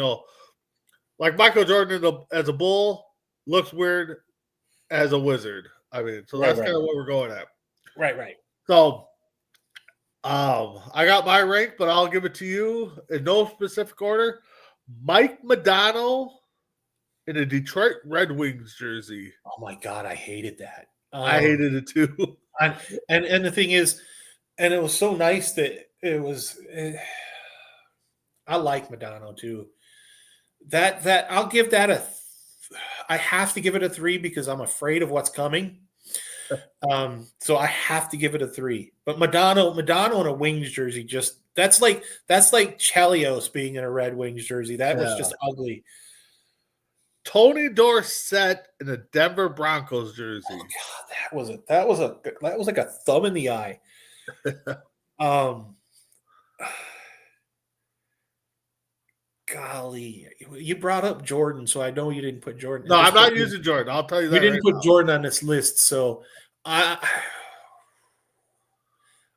like Michael Jordan as a Bull looks weird as a Wizard. I mean, so that's kind of what we're going at. Right. So. I got my rank, but I'll give it to you in no specific order. Mike Modano in a Detroit Red Wings jersey. Oh my God, I hated that. I hated it too. And the thing is, and it was so nice that it was. I like Modano too. That I'll give that I have to give it a 3 because I'm afraid of what's coming. So I have to give it a 3. But Modano in a Wings jersey, that's like Chelios being in a Red Wings jersey. That was just ugly. Tony Dorsett in a Denver Broncos jersey. Oh God, that was like a thumb in the eye. Golly, you brought up Jordan, so I know you didn't put Jordan. No, I'm not using Jordan. I'll tell you that. You didn't put Jordan on this list, so I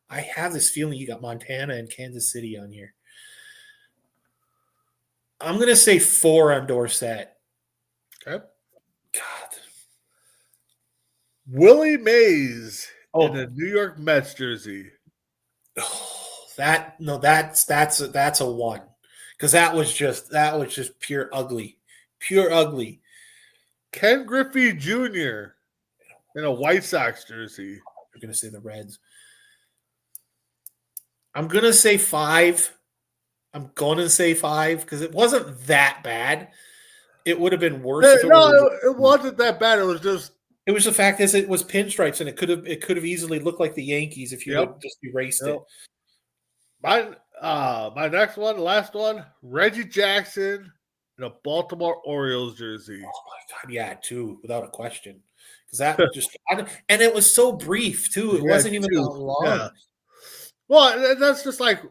have this feeling you got Montana and Kansas City on here. I'm gonna say 4 on Dorsett. Okay. God. Willie Mays in a Oh, New York Mets jersey. that's a 1 because that was just pure ugly, pure ugly. Ken Griffey Jr. in a White Sox jersey. You're gonna say the Reds. I'm gonna say 5. I'm gonna say 5 because it wasn't that bad. It would have been worse if it No, was. it wasn't that bad. It was just. It was the fact is it was pinstripes and it could have easily looked like the Yankees if you Yep. had just erased Yep. it. My next one, last one, Reggie Jackson in a Baltimore Orioles jersey. Oh my God, yeah, 2 without a question. Because that just and it was so brief too. It wasn't even that long. Yeah. Well, that's just like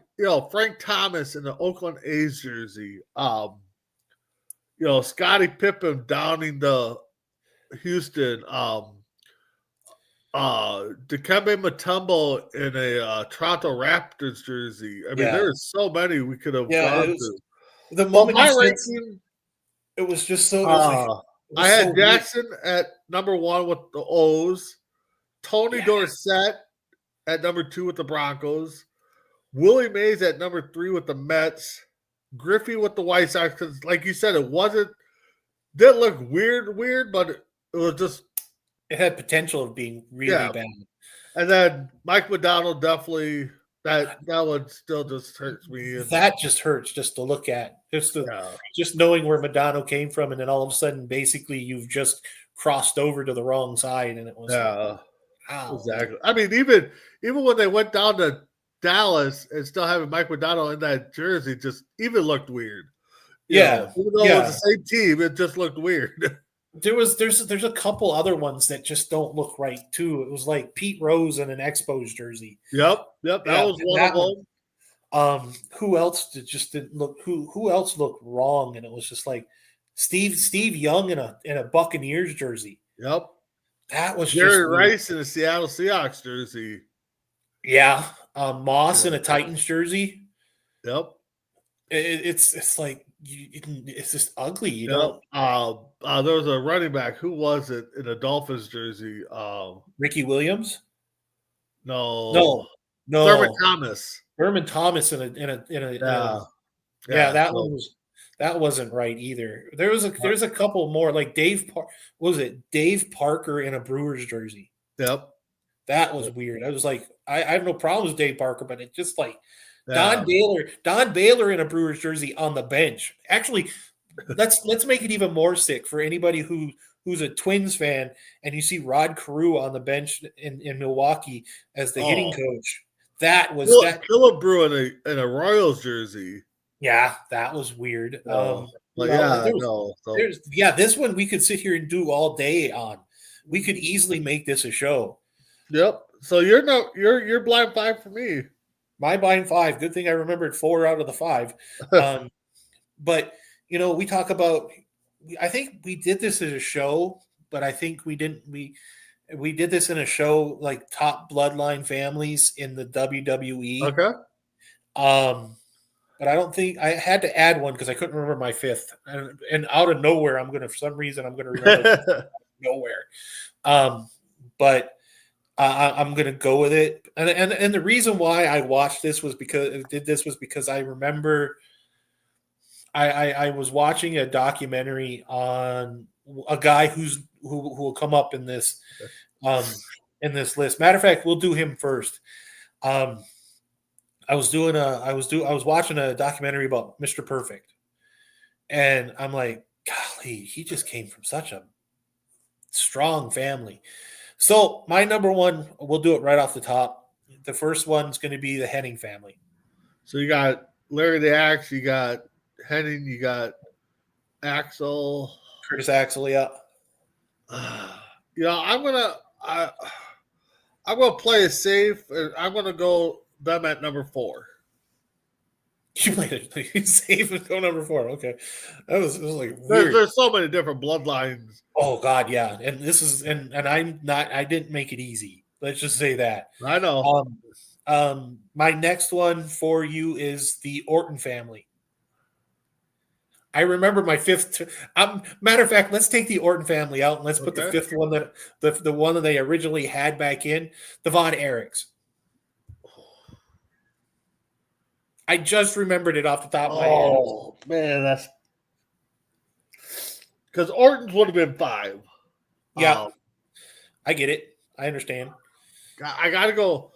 Frank Thomas in the Oakland A's jersey. Scottie Pippen downing the Houston. Dikembe Mutombo in a Toronto Raptors jersey. I mean, Yeah. there's so many we could have gone to. The But moment my you said ranking, it was just so. It was like, it was I had so Jackson at number 1 with the O's, Tony Yeah. Dorsett at number 2 with the Broncos, Willie Mays at number 3 with the Mets, Griffey with the White Sox. Because, like you said, didn't look weird, but it was just. It had potential of being really bad. And then Mike McDonald definitely that one still just hurts me. That just hurts just to look at. Just knowing where Madonna came from, and then all of a sudden, basically, you've just crossed over to the wrong side, and it was exactly. I mean, even when they went down to Dallas and still having Mike McDonald in that jersey, just even looked weird. Even though it was the same team, it just looked weird. There's a couple other ones that just don't look right too. It was like Pete Rose in an Expos jersey. Yep. That was one of them. Who else didn't look? Who else looked wrong? And it was just like Steve Young in a Buccaneers jersey. Yep. That was Jerry Rice in a Seattle Seahawks jersey. Yeah. Moss in a Titans jersey. Yep. It's like it's just ugly. You know. There was a running back. Who was it in a Dolphins jersey? Ricky Williams. No. Thurman Thomas. Thurman Thomas in a that wasn't right either. There's a couple more like Dave Parker in a Brewers jersey. Yep. That was weird. I was like, I have no problem with Dave Parker, but it's just like Don Baylor in a Brewers jersey on the bench. Actually, let's make it even more sick for anybody who's a Twins fan and you see Rod Carew on the bench in Milwaukee as the hitting coach. That was Philip Brew in a Royals jersey. Yeah, that was weird. This one we could sit here and do all day on. We could easily make this a show. Yep. So you're blind 5 for me. My blind 5. Good thing I remembered 4 out of the 5. But we talk about. I think we did this as a show, but I think we didn't. We did this in a show like top bloodline families in the WWE. Okay. But I don't think I had to add one because I couldn't remember my 5th. And out of nowhere, for some reason I'm gonna remember nowhere. But I'm gonna go with it. And the reason why I watched this was because I remember I was watching a documentary on a guy who will come up in this list. Matter of fact, we'll do him first. I was watching a documentary about Mr. Perfect, and I'm like, golly, he just came from such a strong family. So my number 1, we'll do it right off the top. The first one's going to be the Henning family. So you got Larry the Axe, you got Henning, you got Axel, Curtis Axel, yeah. I'm gonna play it safe, and I'm gonna go them at number 4. You played it safe and go number 4. Okay, it was like weird. There's so many different bloodlines. Oh God, yeah, and this is and I'm not. I didn't make it easy. Let's just say that. I know. My next one for you is the Orton family. I remember my fifth. Matter of fact, let's take the Orton family out and let's put the Okay. fifth one that the one that they originally had back in, the Von Erichs. I just remembered it off the top of my head. Oh man, that's because Orton's would have been 5. Yeah, I get it. I understand. I gotta go.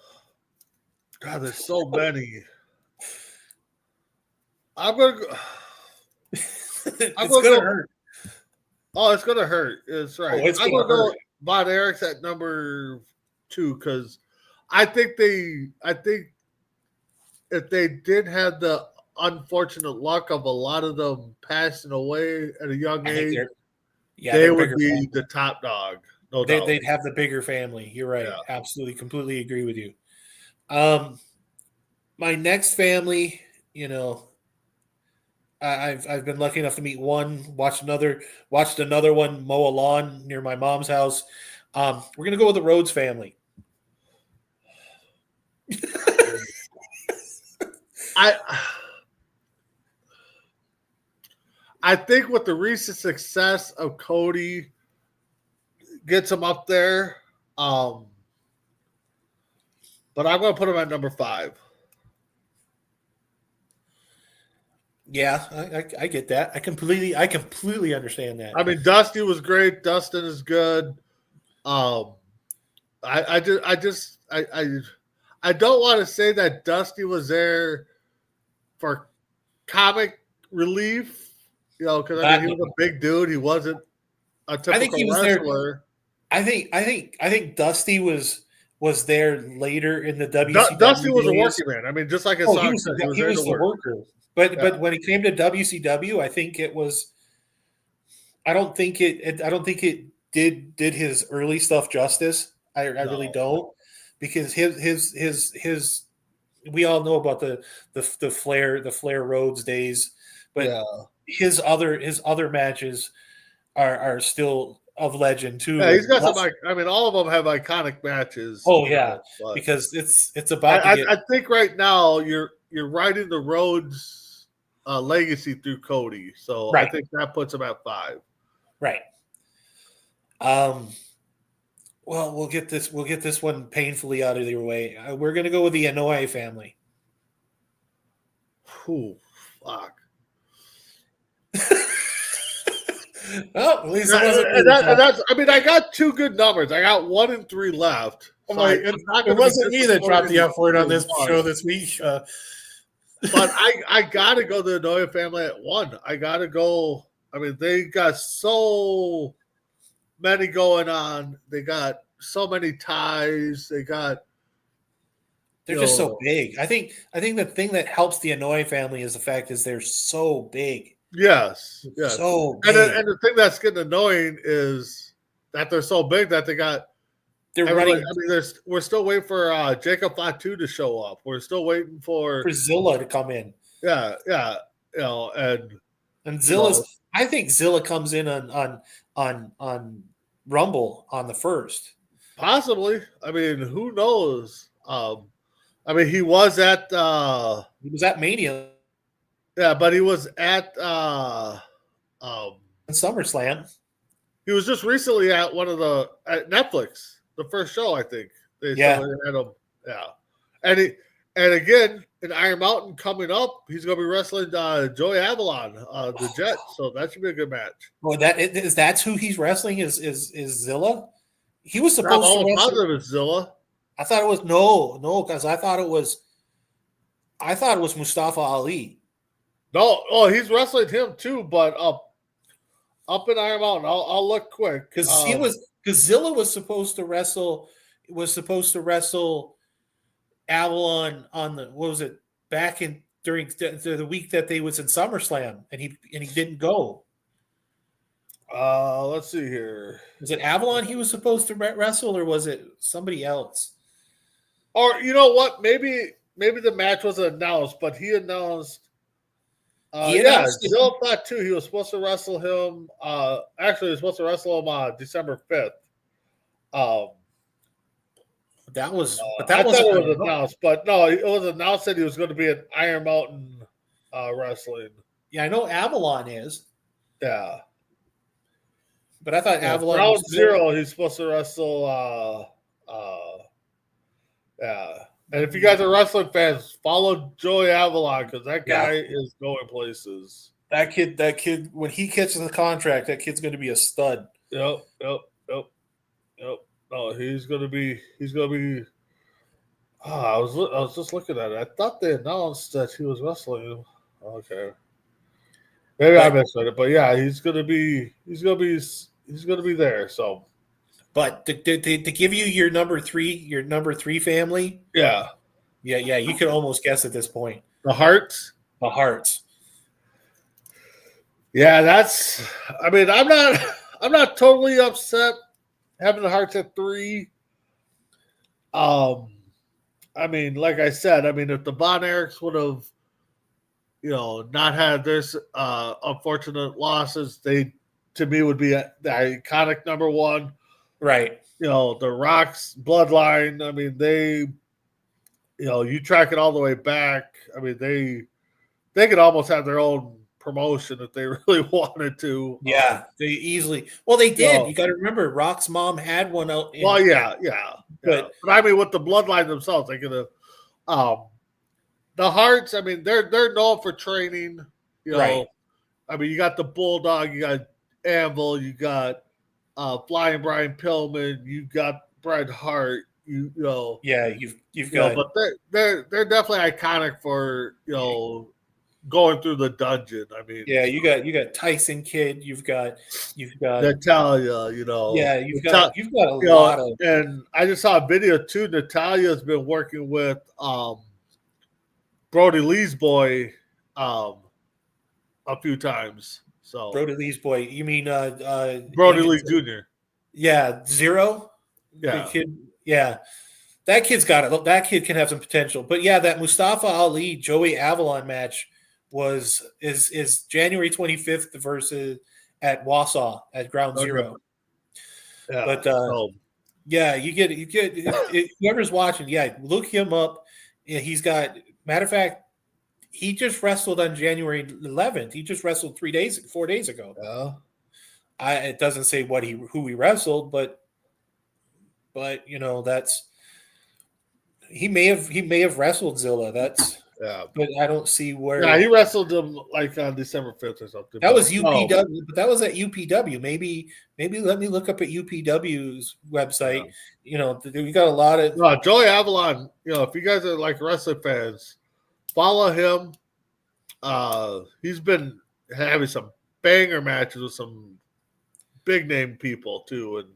God, there's so many. I'm gonna go. It's gonna hurt. Oh, it's gonna hurt. It's right. Oh, it's I'm gonna gonna go hurt. Von Erichs at number 2 because I think if they did have the unfortunate luck of a lot of them passing away at a young age, they would be family. the top dog. No doubt. They'd have the bigger family. You're right. Yeah. Absolutely, completely agree with you. My next family, I've been lucky enough to meet one, watched another one mow a lawn near my mom's house. We're gonna go with the Rhodes family. I think with the recent success of Cody gets him up there. But I'm going to put him at number 5. Yeah, I get that. I completely understand that. I mean, Dusty was great. Dustin is good. I don't want to say that Dusty was there for comic relief, because he was a big dude. He wasn't a typical I think he was wrestler. There. I think Dusty was there later in the WCW. Dusty was a working man. I mean, just like his son, he was the worker. But when it came to WCW, I think it was. I don't think it did his early stuff justice. I really don't, because his we all know about the Flair Rhodes days, but his other matches are still of legend too. Yeah, he's got some. I mean, all of them have iconic matches. Oh yeah, because it's about. I think right now you're riding the Rhodes legacy through Cody, so right. I think that puts him at 5. Right. Well, we'll get this one painfully out of your way. We're gonna go with the Inoue family. Oh, fuck. Well, at least that's. I mean, I got 2 good numbers. I got 1 and 3 left. So it wasn't me that dropped the F word on this show this week. But I gotta go the Inoue family at 1. I gotta go. I mean, they got so many going on. They got so many ties. They're just so big. I think the thing that helps the Inoue family is the fact is they're so big. Yes. So big. And the thing that's getting annoying is that they're so big that they're running. I mean, we're still waiting for Jacob Fatu to show up. We're still waiting for Zilla to come in. Yeah. And Zilla's. I think Zilla comes in on Rumble on the 1st. Possibly. I mean, who knows? I mean, he was at Mania. Yeah, but he was at SummerSlam. He was just recently at at Netflix, the first show, I think. They had him. Yeah. And again, in Iron Mountain coming up, he's going to be wrestling Joey Avalon, the Jet. So that should be a good match. Well, that's who he's wrestling is Zilla. He was supposed to wrestle. Positive it's Zilla. I thought it was no, because I thought it was Mustafa Ali. No, he's wrestling him too, but up in Iron Mountain. I'll look quick because Zilla was supposed to wrestle. Avalon on back in during the week that they was in SummerSlam, and he didn't go. Let's see here. Was it Avalon he was supposed to wrestle, or was it somebody else? Or you know what? Maybe the match wasn't announced, but he announced. Zilla Fatu. He was supposed to wrestle him. Actually, he was supposed to wrestle him December 5th. That was announced, but no, it was announced that he was going to be at Iron Mountain wrestling. Yeah, I know Avalon is, Yeah. but I thought Avalon Ground was Zero, he's supposed to wrestle. Yeah. And if you guys are wrestling fans, follow Joey Avalon because that guy is going places. That kid, when he catches the contract, that kid's going to be a stud. Yep. Oh, he's gonna be. Oh, I was just looking at it. I thought they announced that he was wrestling. Okay, maybe I misread it, but yeah, he's gonna be there. So, but to give you your number three family, yeah, you could almost guess at this point. the Hearts. The Hearts. Yeah, that's. I mean, I'm not totally upset having the Hearts at 3. I mean, like I said, if the Von Erichs would have, not had this unfortunate losses, they to me would be the iconic number 1. Right. The Rock's bloodline. I mean, they, you track it all the way back. I mean, they could almost have their own promotion if they really wanted to. Yeah, they easily. Well, they did. You got to remember, Rock's mom had one out. But I mean, with the bloodline themselves, they could have. The Hearts. I mean, they're known for training. Right. I mean, you got the Bulldog, you got Anvil, you got Flying Brian Pillman, you got Bret Hart. You know. Yeah, you've got. But they're definitely iconic for going through the dungeon. I mean, yeah, you got Tyson Kidd. You've got Natalia. Yeah, you've got a lot of. And I just saw a video too. Natalia's been working with Brody Lee's boy a few times. So Brody Lee's boy. You mean Brody Lee Jr. Yeah, Zero. Yeah, the kid. Yeah. That kid's got it. That kid can have some potential. But yeah, that Mustafa Ali Joey Avalon match is January 25th versus at Wausau at Ground Zero. Yeah. But you get whoever's watching, look him up. Yeah, he's got, matter of fact, he just wrestled on January 11th. He just wrestled 4 days ago. Yeah. It doesn't say who he wrestled, but that's he may have wrestled Zilla. That's but I don't see where. Yeah, he wrestled him like on December 5th or something. That was UPW, but that was at UPW. Maybe let me look up at UPW's website. Yeah. We got a lot of Joey Avalon. If you guys are like wrestling fans, follow him. He's been having some banger matches with some big name people too, and.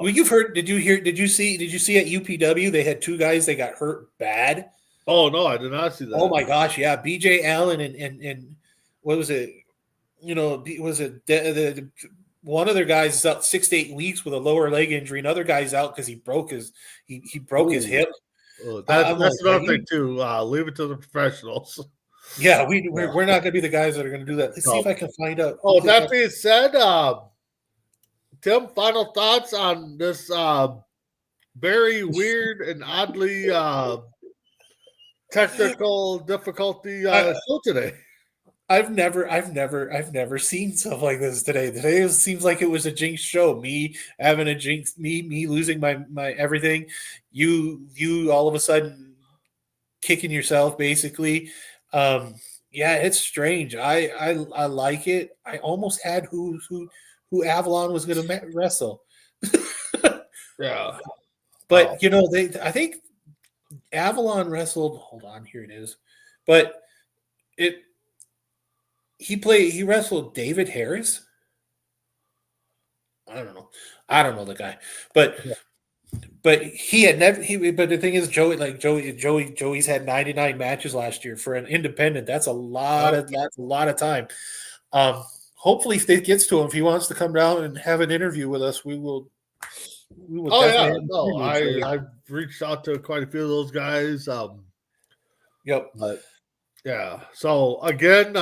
You've heard? Did you see at UPW they had 2 guys that got hurt bad? Oh no, I did not see that. Oh my gosh, yeah, BJ Allen and what was it? Was it the one of their guys is out 6 to 8 weeks with a lower leg injury. Another guy's out because he broke his his hip. That's another thing too. Leave it to the professionals. Yeah, we're not going to be the guys that are going to do that. Let's see if I can find out. Oh, that being said, Tim, final thoughts on this very weird and oddly technical difficulty show today. I've never seen stuff like this today. Today it seems like it was a jinx show. Me having a jinx, me losing my everything. You all of a sudden kicking yourself basically. It's strange. I like it. I almost had who Avalon was going to wrestle. Yeah. But, I think Avalon wrestled. Hold on, here it is. But he wrestled David Harris. I don't know the guy. But he had never but the thing is Joey's had 99 matches last year for an independent. That's a lot of time. Hopefully, if it gets to him, if he wants to come down and have an interview with us, we will. I've reached out to quite a few of those guys. Yep. But yeah. So again,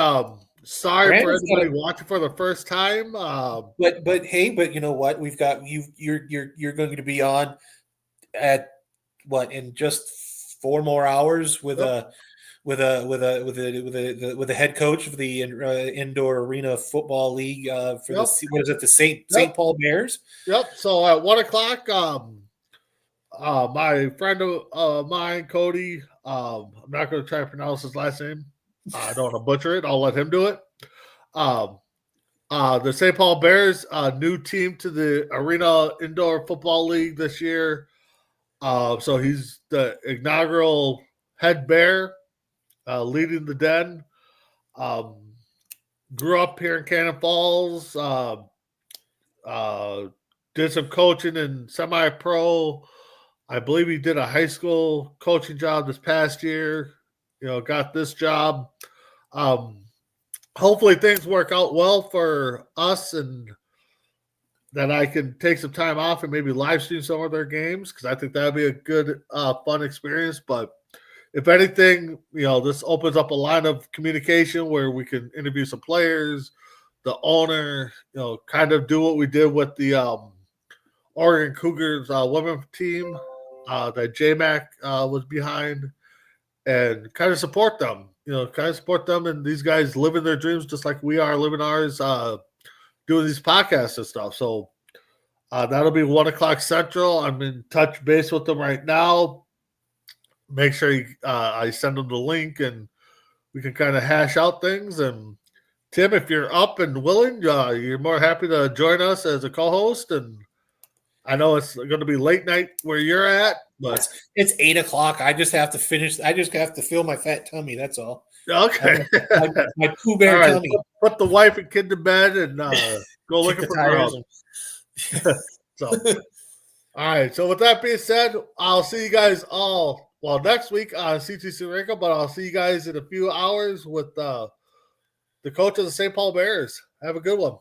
sorry for everybody watching for the first time. But you know what? We've got you. You're going to be on at what in just 4 more hours with with a head coach of the indoor arena football league for Yep. what is it, the St. Paul Bears? Yep. So at 1:00, my friend of mine, Cody, I'm not going to try to pronounce his last name. I don't want to butcher it. I'll let him do it. The St. Paul Bears, new team to the Arena Indoor Football League this year. So he's the inaugural head bear, leading the den. Grew up here in Cannon Falls. Did some coaching in semi-pro. I believe he did a high school coaching job this past year. Got this job. Hopefully things work out well for us and that I can take some time off and maybe live stream some of their games because I think that would be a good, fun experience. But if anything, this opens up a line of communication where we can interview some players, the owner, kind of do what we did with the Oregon Cougars women's team that JMac was behind and kind of support them. And these guys living their dreams just like we are living ours, doing these podcasts and stuff. So that'll be 1:00 Central. I'm in touch base with them right now. Make sure I send them the link and we can kind of hash out things. And Tim, if you're up and willing, you're more happy to join us as a co-host. And I know it's going to be late night where you're at, but it's 8:00. I just have to finish. I just have to fill my fat tummy. That's all. Okay. My Pooh Bear right, tummy. Put the wife and kid to bed and go looking for girls. So, all right. So with that being said, I'll see you guys all next week on C2C Rankem, but I'll see you guys in a few hours with the coach of the St. Paul Bears. Have a good one.